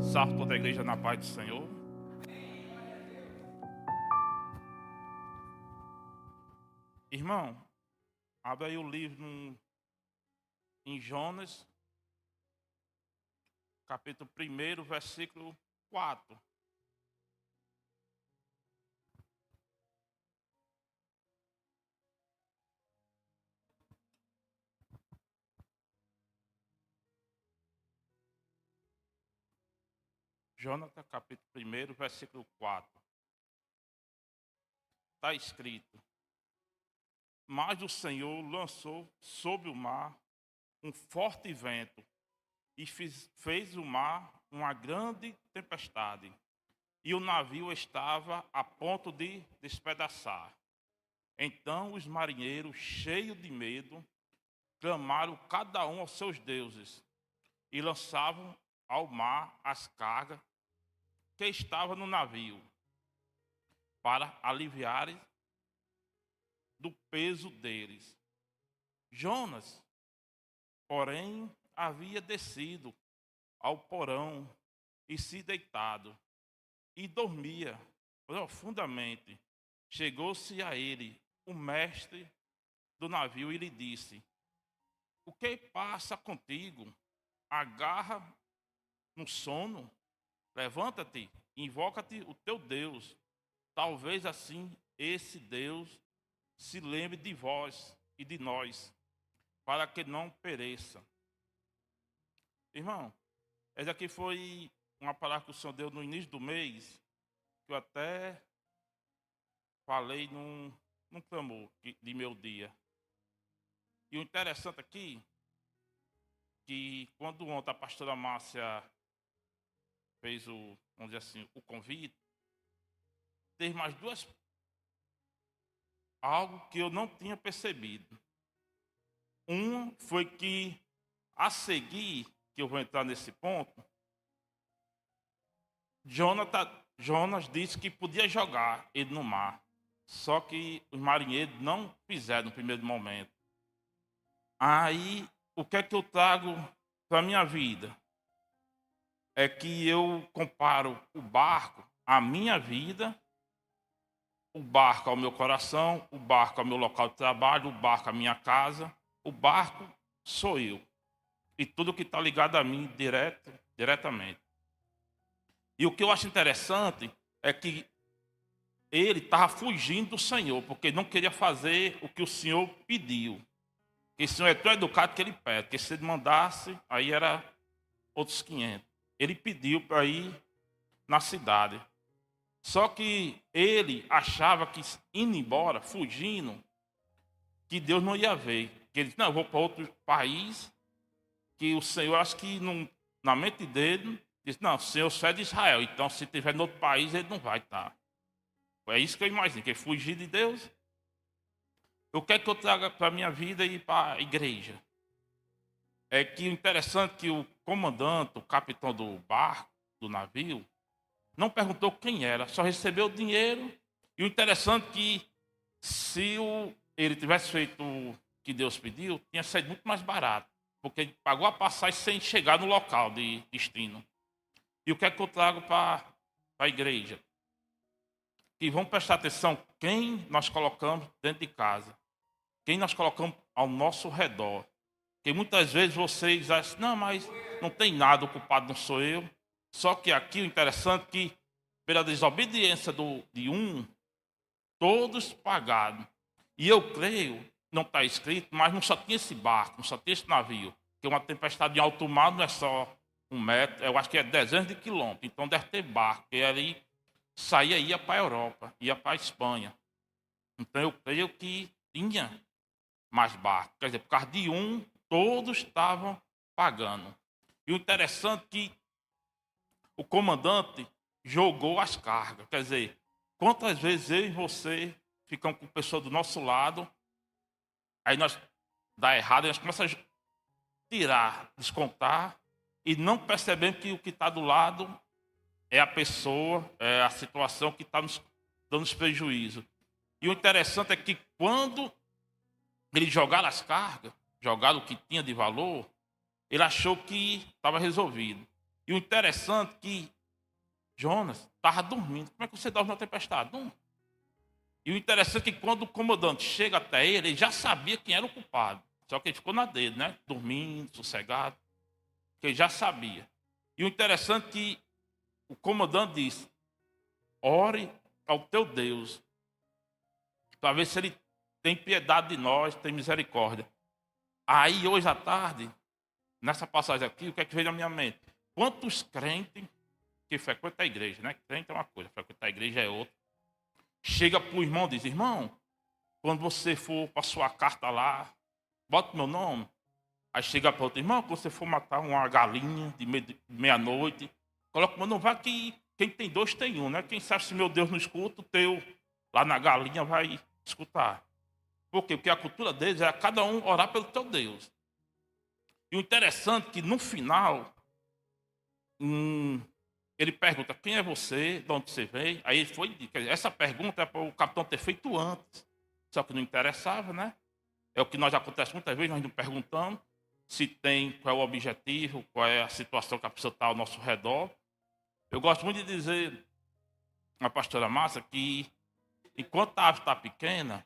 Salve toda a igreja na paz do Senhor. Irmão, abre aí o livro em Jonas, capítulo 1, versículo 4. Jonas, capítulo 1, versículo 4. Está escrito: Mas o Senhor lançou sobre o mar um forte vento e fez o mar uma grande tempestade, e o navio estava a ponto de despedaçar. Então os marinheiros, cheios de medo, clamaram cada um aos seus deuses e lançavam ao mar as cargas que estavam no navio, para aliviarem do peso deles. Jonas, porém, havia descido ao porão e se deitado, e dormia profundamente. Chegou-se a ele o mestre do navio e lhe disse: O que passa contigo? Agarra no sono? Levanta-te, invoca-te o teu Deus. Talvez assim esse Deus se lembre de vós e de nós, para que não pereça. Irmão, essa aqui foi uma palavra que o Senhor deu no início do mês, que eu até falei num clamor de meu dia. E o interessante aqui, que quando ontem a pastora Márcia fez vamos dizer assim, o convite, teve mais algo que eu não tinha percebido. Um foi que, a seguir, que eu vou entrar nesse ponto, Jonas disse que podia jogar ele no mar. Só que os marinheiros não fizeram no primeiro momento. Aí, o que é que eu trago para a minha vida? É que eu comparo o barco à minha vida, o barco ao meu coração, o barco ao meu local de trabalho, o barco à minha casa. O barco sou eu. E tudo que está ligado a mim diretamente. E o que eu acho interessante é que ele estava fugindo do Senhor, porque não queria fazer o que o Senhor pediu. Porque o Senhor é tão educado que ele pede, porque se ele mandasse, aí era outros 500. Ele pediu para ir na cidade. Só que ele achava que indo embora, fugindo, que Deus não ia ver. Que ele disse: não, eu vou para outro país, que o Senhor, acho que na mente dele, disse: não, o Senhor só é de Israel, então se estiver em outro país, ele não vai estar. É isso que eu imagino, que ele fugir de Deus. O que é que eu trago para a minha vida e para a igreja? É que o interessante é que o comandante, o capitão do barco, do navio, não perguntou quem era, só recebeu o dinheiro. E o interessante é que se ele tivesse feito o que Deus pediu, tinha sido muito mais barato, porque ele pagou a passagem sem chegar no local de destino. E o que é que eu trago para a igreja? Que vamos prestar atenção quem nós colocamos dentro de casa, quem nós colocamos ao nosso redor. Porque muitas vezes vocês acham: não, mas não tem nada, o culpado não sou eu. Só que aqui o interessante é que, pela desobediência de um, todos pagaram. E eu creio, não está escrito, mas não só tinha esse barco, não só tinha esse navio. Porque uma tempestade em alto mar não é só 1 metro, eu acho que é dezenas de quilômetros. Então deve ter barco. E ali saía e ia para a Europa, ia para a Espanha. Então eu creio que tinha mais barco. Quer dizer, por causa de um, todos estavam pagando. E o interessante é que o comandante jogou as cargas. Quer dizer, quantas vezes eu e você ficamos com pessoa do nosso lado, aí nós dá errado, e nós começamos a tirar, descontar, e não percebemos que o que está do lado é a pessoa, é a situação que está nos dando prejuízo. E o interessante é que quando ele jogaram as cargas, jogaram o que tinha de valor, ele achou que estava resolvido. E o interessante é que Jonas estava dormindo. Como é que você dorme na tempestade? Não. E o interessante é que quando o comandante chega até ele, ele já sabia quem era o culpado. Só que ele ficou na dele, né? Dormindo, sossegado. Porque ele já sabia. E o interessante é que o comandante disse: ore ao teu Deus, para ver se ele tem piedade de nós, tem misericórdia. Aí, hoje à tarde, nessa passagem aqui, o que é que veio na minha mente? Quantos crentes que frequentam a igreja, né? Crente é uma coisa, frequentar a igreja é outra. Chega para o irmão e diz: irmão, quando você for para sua carta lá, bota meu nome. Aí chega para outro irmão: quando você for matar uma galinha de meia-noite, coloca meu nome. Vai que quem tem dois tem um, né? Quem sabe se meu Deus não escuta, o teu lá na galinha vai escutar. Por quê? Porque a cultura deles é cada um orar pelo teu Deus. E o interessante é que no final, ele pergunta: quem é você? De onde você veio? Aí ele foi. Essa pergunta é para o capitão ter feito antes. Só que não interessava, né? É o que nós acontece muitas vezes, nós não perguntamos se tem, qual é o objetivo, qual é a situação que a pessoa está ao nosso redor. Eu gosto muito de dizer à pastora Márcia que enquanto a ave está pequena,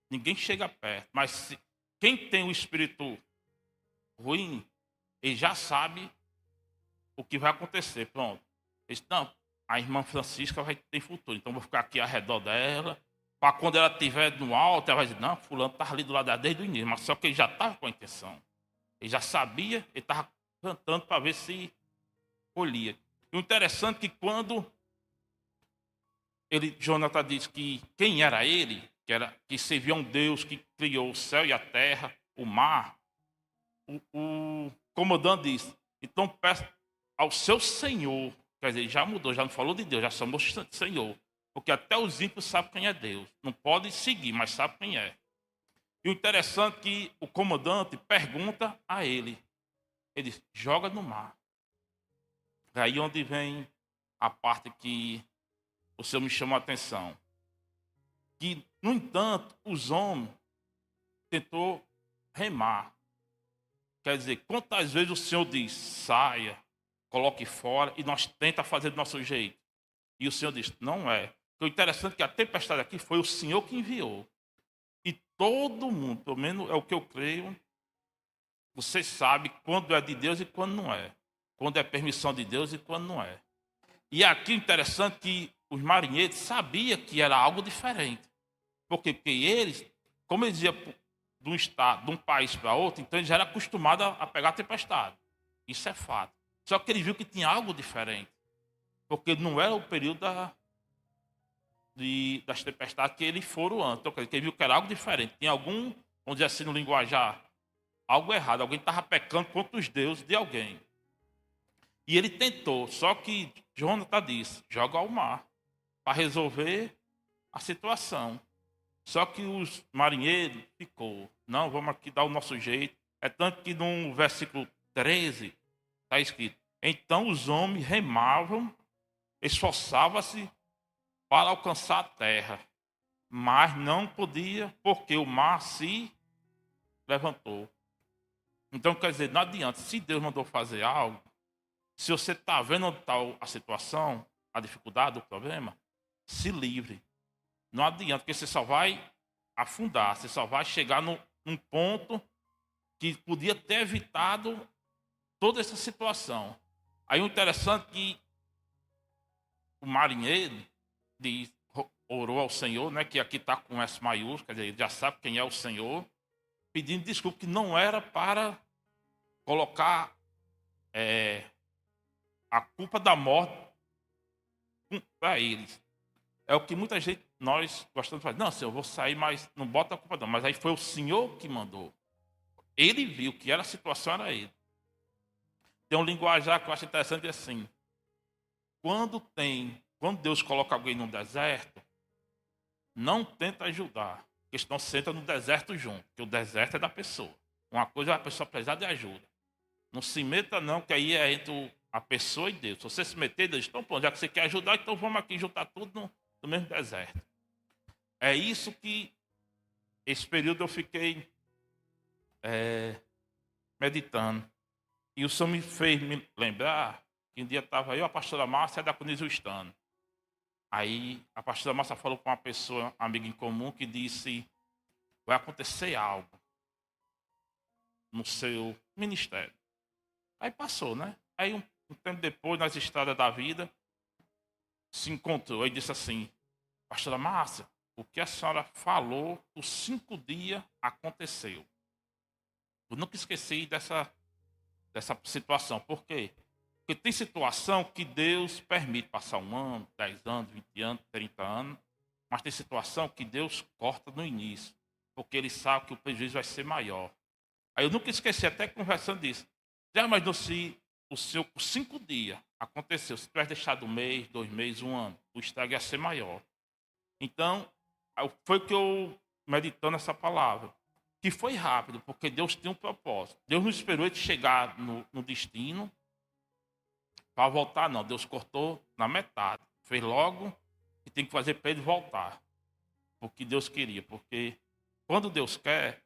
ninguém chega perto. Mas quem tem o espírito ruim, ele já sabe o que vai acontecer. Pronto. Ele disse: não, a irmã Francisca vai ter futuro, então vou ficar aqui ao redor dela. Para quando ela estiver no alto, ela vai dizer: não, fulano estava ali do lado dela desde o início. Mas só que ele já estava com a intenção. Ele já sabia, ele estava cantando para ver se colhia. E o interessante é que quando Jonathan disse que quem era ele, que servia a um Deus que criou o céu e a terra, o mar, o comandante disse: então peça ao seu Senhor. Quer dizer, ele já mudou, já não falou de Deus, já chamou Senhor. Porque até os ímpios sabem quem é Deus. Não pode seguir, mas sabe quem é. E o interessante é que o comandante pergunta a ele. Ele diz: joga no mar. É aí onde vem a parte que o Senhor me chamou a atenção. Que, no entanto, os homens tentou remar. Quer dizer, quantas vezes o Senhor diz: saia, coloque fora, e nós tenta fazer do nosso jeito. E o Senhor diz: não é. O interessante é que a tempestade aqui foi o Senhor que enviou. E todo mundo, pelo menos é o que eu creio, você sabe quando é de Deus e quando não é. Quando é permissão de Deus e quando não é. E aqui o interessante é que os marinheiros sabiam que era algo diferente. Por quê? Porque eles, como eles iam de um estado, de um país para outro, então eles já eram acostumados a pegar tempestade. Isso é fato. Só que ele viu que tinha algo diferente. Porque não era o período das tempestades que eles foram antes. Então, ele viu que era algo diferente. Tinha algum, vamos dizer assim no linguajar, algo errado. Alguém estava pecando contra os deuses de alguém. E ele tentou, só que Jonathan disse: joga ao mar, para resolver a situação. Só que os marinheiros ficou: não, vamos aqui dar o nosso jeito. É tanto que no versículo 13 está escrito: então os homens remavam, esforçavam-se para alcançar a terra, mas não podia, porque o mar se levantou. Então, quer dizer, não adianta. Se Deus mandou fazer algo, se você está vendo onde está a situação, a dificuldade, o problema, se livre. Não adianta, porque você só vai afundar, você só vai chegar num ponto que podia ter evitado toda essa situação. Aí o interessante é que o marinheiro orou ao Senhor, né, que aqui está com S maiúsculo, quer dizer, ele já sabe quem é o Senhor, pedindo desculpa, que não era para colocar a culpa da morte para eles. É o que muita gente, nós gostamos de fazer. Não, Senhor, eu vou sair, mas não bota a culpa não. Mas aí foi o Senhor que mandou. Ele viu que a situação era ele. Tem um linguajar que eu acho interessante assim. Quando Deus coloca alguém no deserto, não tenta ajudar. Porque senão senta no deserto junto. Porque o deserto é da pessoa. Uma coisa é a pessoa precisar de ajuda. Não se meta não, que aí é entre a pessoa e Deus. Se você se meter, Deus, então pronto, já que você quer ajudar, então vamos aqui juntar tudo no mesmo deserto. É isso que esse período eu fiquei meditando. E o Senhor me fez me lembrar que um dia estava eu, a pastora Márcia e a diaconisa Estano. Aí a pastora Márcia falou com uma pessoa, amiga em comum, que disse: vai acontecer algo no seu ministério. Aí passou, né? Aí um tempo depois, nas estradas da vida, se encontrou e disse assim: pastora Márcia, o que a senhora falou, os 5 dias aconteceu. Eu nunca esqueci dessa situação. Por quê? Porque tem situação que Deus permite passar 1 ano, 10 anos, 20 anos, 30 anos, mas tem situação que Deus corta no início, porque Ele sabe que o prejuízo vai ser maior. Aí eu nunca esqueci, até conversando disso. Já imaginou se os 5 dias aconteceu, se tivesse deixado 1 mês, 2 meses, 1 ano, o estrago ia ser maior. Então, foi o que eu meditando essa palavra. Que foi rápido, porque Deus tem um propósito. Deus não esperou ele chegar no destino para voltar, não. Deus cortou na metade. Fez logo e tem que fazer para ele voltar. Porque Deus queria. Porque quando Deus quer,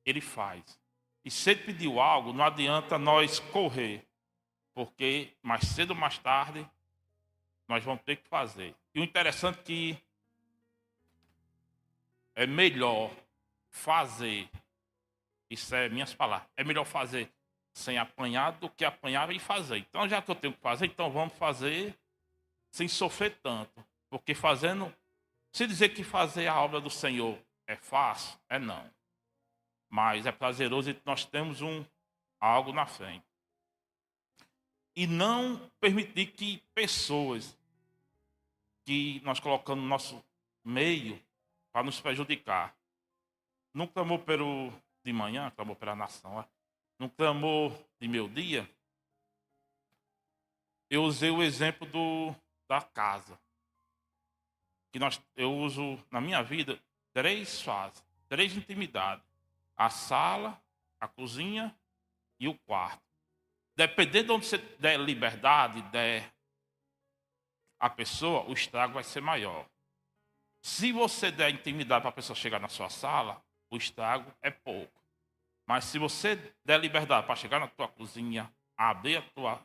Ele faz. E se Ele pediu algo, não adianta nós correr. Porque mais cedo ou mais tarde, nós vamos ter que fazer. E o interessante é que é melhor fazer, isso é minhas palavras, é melhor fazer sem apanhar do que apanhar e fazer. Então, já que eu tenho que fazer, então vamos fazer sem sofrer tanto. Porque fazendo, se dizer que fazer a obra do Senhor é fácil, é não. Mas é prazeroso e nós temos algo na frente. E não permitir que pessoas que nós colocamos no nosso meio para nos prejudicar. Não clamou de manhã, clamou pela nação. Não clamou de meu dia. Eu usei o exemplo da casa. Eu uso na minha vida 3 fases, 3 intimidades. A sala, a cozinha e o quarto. Dependendo de onde você der liberdade, der a pessoa, o estrago vai ser maior. Se você der intimidade para a pessoa chegar na sua sala, o estrago é pouco. Mas se você der liberdade para chegar na tua cozinha, abrir a tua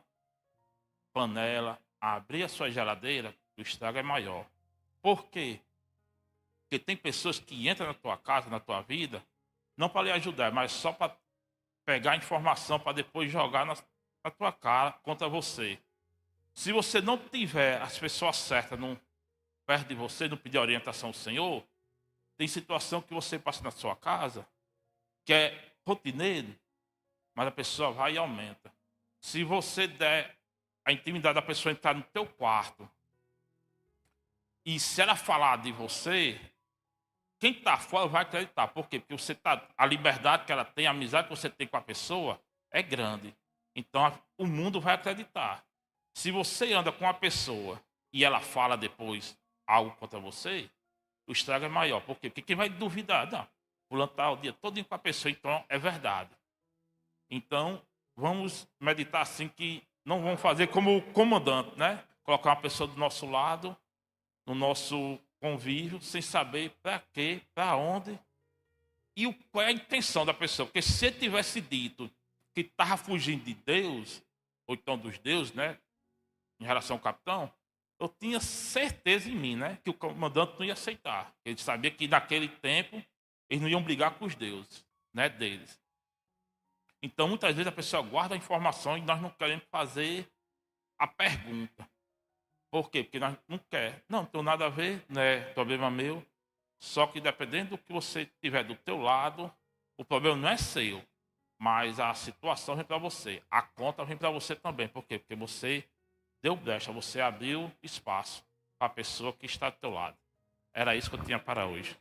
panela, abrir a sua geladeira, o estrago é maior. Por quê? Porque tem pessoas que entram na tua casa, na tua vida, não para lhe ajudar, mas só para pegar informação para depois jogar na tua cara contra você. Se você não tiver as pessoas certas perto de você, não pedir orientação ao Senhor, tem situação que você passa na sua casa, que é rotineiro, mas a pessoa vai e aumenta. Se você der a intimidade da pessoa entrar no teu quarto, e se ela falar de você, quem está fora vai acreditar. Por quê? Porque a liberdade que ela tem, a amizade que você tem com a pessoa é grande. Então o mundo vai acreditar. Se você anda com uma pessoa e ela fala depois algo contra você, o estrago é maior. Por quê? Porque quem vai duvidar? Não, fulano está o dia todo com a pessoa, então é verdade. Então, vamos meditar assim que não vamos fazer como o comandante, né? Colocar uma pessoa do nosso lado, no nosso convívio, sem saber para quê, para onde e qual é a intenção da pessoa. Porque se ele tivesse dito que estava fugindo de Deus, ou então dos deuses, né? Em relação ao capitão, eu tinha certeza em mim, né? Que o comandante não ia aceitar. Ele sabia que naquele tempo eles não iam brigar com os deuses, né? Deles. Então, muitas vezes a pessoa guarda a informação e nós não queremos fazer a pergunta. Por quê? Porque nós não queremos. Não tem nada a ver, não é problema meu. Só que dependendo do que você tiver do teu lado, o problema não é seu, mas a situação vem para você. A conta vem para você também. Por quê? Porque você deu brecha, você abriu espaço para a pessoa que está do teu lado. Era isso que eu tinha para hoje.